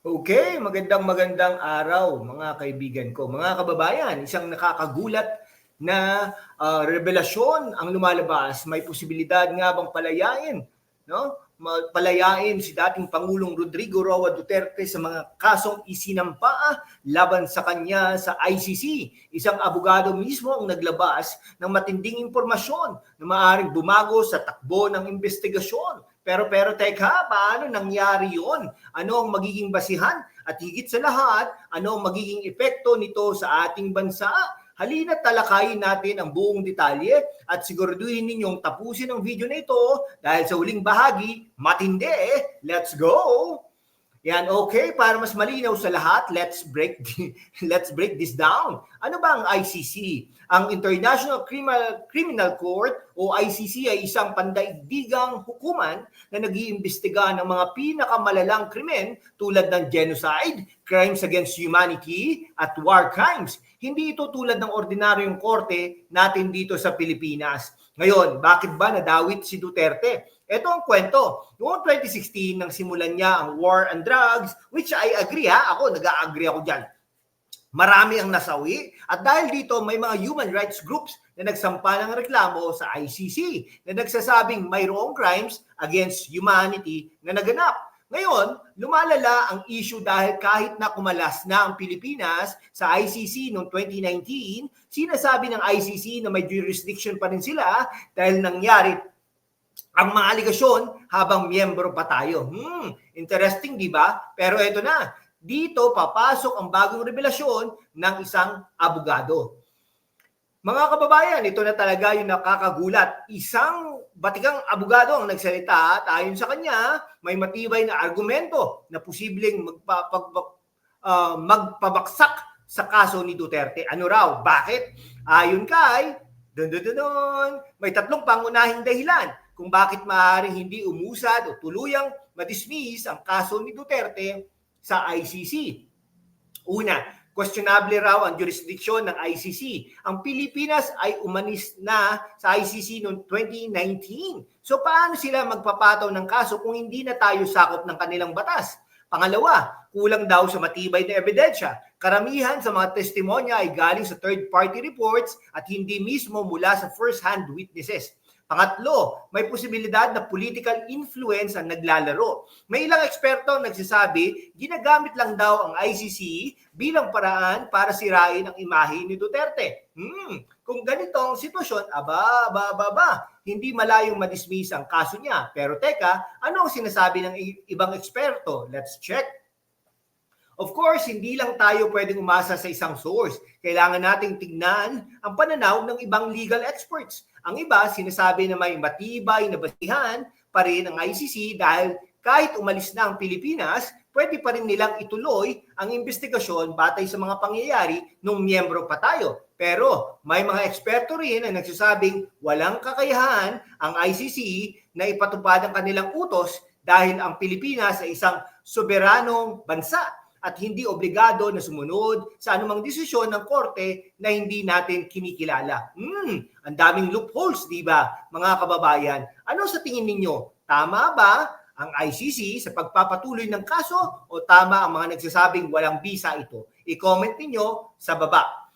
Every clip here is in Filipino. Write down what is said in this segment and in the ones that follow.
Okay, magandang araw mga kaibigan ko. Mga kababayan, isang nakakagulat na revelasyon ang lumalabas. May posibilidad nga bang palayain, no? Palayain si dating Pangulong Rodrigo Roa Duterte sa mga kasong isinampa laban sa kanya sa ICC. Isang abogado mismo ang naglabas ng matinding impormasyon na maaaring bumago sa takbo ng investigasyon. Pero teka, paano nangyari 'yon? Ano ang magiging basihan? At higit sa lahat, ano ang magiging epekto nito sa ating bansa? Halina't talakayin natin ang buong detalye at siguraduhin ninyong tapusin ang video na ito dahil sa huling bahagi, matindi. Let's go! Yan, okay, para mas malinaw sa lahat, let's break this down. Ano ba ang ICC? Ang International Criminal Court o ICC ay isang pandaigdigang hukuman na nag-iimbestiga ng mga pinakamalalang krimen tulad ng genocide, crimes against humanity, at war crimes. Hindi ito tulad ng ordinaryong korte natin dito sa Pilipinas. Ngayon, bakit ba nadawit si Duterte? Ito ang kwento. Noong 2016, nang simulan niya ang war on drugs, which I agree ako nag-a-agree ako dyan. Marami ang nasawi at dahil dito may mga human rights groups na nagsampa ng reklamo sa ICC na nagsasabing mayroong crimes against humanity na naganap. Ngayon, lumalala ang issue dahil kahit na kumalas na ang Pilipinas sa ICC noong 2019, sinasabi ng ICC na may jurisdiction pa rin sila dahil nangyari ang mga aligasyon habang miyembro pa tayo. Interesting, di ba? Pero eto na, dito papasok ang bagong revelasyon ng isang abogado. Mga kababayan, ito na talaga yung nakakagulat. Isang batikang abogado ang nagsalita at ayon sa kanya, may matibay na argumento na posibleng magpabaksak sa kaso ni Duterte. Ano raw? Bakit? Ayon kay, may tatlong pangunahing dahilan kung bakit maaaring hindi umusad o tuluyang madismiss ang kaso ni Duterte sa ICC. Una, questionable raw ang jurisdiksyon ng ICC. Ang Pilipinas ay umanis na sa ICC noong 2019. So paano sila magpapataw ng kaso kung hindi na tayo sakop ng kanilang batas? Pangalawa, kulang daw sa matibay na ebidensya. Karamihan sa mga testimonya ay galing sa third-party reports at hindi mismo mula sa first-hand witnesses. Pangatlo, may posibilidad na political influence ang naglalaro. May ilang eksperto ang nagsasabi, ginagamit lang daw ang ICC bilang paraan para sirain ang imahe ni Duterte. Kung ganito ang sitwasyon, hindi malayong madismiss ang kaso niya. Pero teka, ano ang sinasabi ng ibang eksperto? Let's check. Of course, hindi lang tayo pwedeng umasa sa isang source. Kailangan nating tignan ang pananaw ng ibang legal experts. Ang iba, sinasabi na may matibay na basihan pa rin ang ICC dahil kahit umalis na ang Pilipinas, pwede pa rin nilang ituloy ang investigasyon batay sa mga pangyayari nung miyembro pa tayo. Pero may mga eksperto rin na nagsasabing walang kakayahan ang ICC na ipatupad ang kanilang utos dahil ang Pilipinas ay isang soberanong bansa at hindi obligado na sumunod sa anumang desisyon ng korte na hindi natin kinikilala. Ang daming loopholes, di ba, mga kababayan? Ano sa tingin ninyo? Tama ba ang ICC sa pagpapatuloy ng kaso o tama ang mga nagsasabing walang bisa ito? I-comment ninyo sa baba.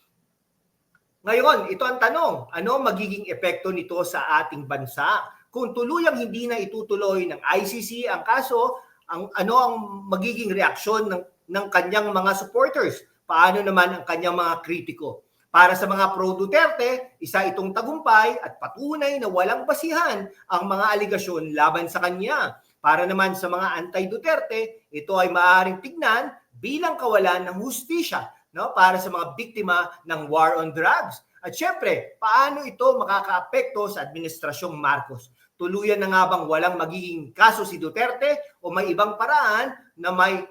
Ngayon, ito ang tanong, ano magiging epekto nito sa ating bansa? Kung tuluyang hindi na itutuloy ng ICC ang kaso, ano ang magiging reaksyon ng kanyang mga supporters? Paano naman ang kanyang mga kritiko? Para sa mga pro-Duterte, isa itong tagumpay at patunay na walang basihan ang mga aligasyon laban sa kanya. Para naman sa mga anti-Duterte, ito ay maaaring tignan bilang kawalan ng hustisya, no? Para sa mga biktima ng war on drugs. At syempre, paano ito makakaapekto sa Administrasyong Marcos? Tuluyan na nga bang walang magiging kaso si Duterte o may ibang paraan na may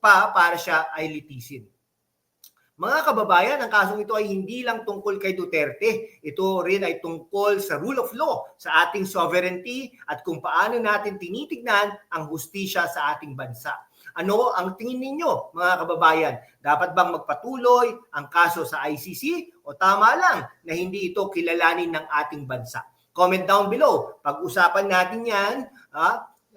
para siya ay litisin? Mga kababayan, ang kasong ito ay hindi lang tungkol kay Duterte. Ito rin ay tungkol sa rule of law, sa ating sovereignty at kung paano natin tinitignan ang hustisya sa ating bansa. Ano ang tingin ninyo, mga kababayan? Dapat bang magpatuloy ang kaso sa ICC o tama lang na hindi ito kilalanin ng ating bansa? Comment down below. Pag-usapan natin yan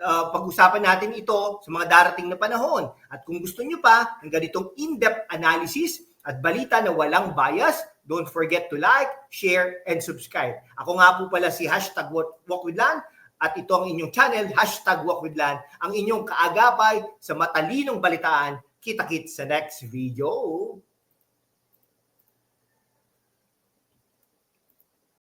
pag-usapan natin ito sa mga darating na panahon. At kung gusto nyo pa ng ganitong in-depth analysis at balita na walang bias, don't forget to like, share, and subscribe. Ako nga po pala si #WalkWithLan at ito ang inyong channel, #WalkWithLan, ang inyong kaagapay sa matalinong balitaan. Kita-kits sa next video.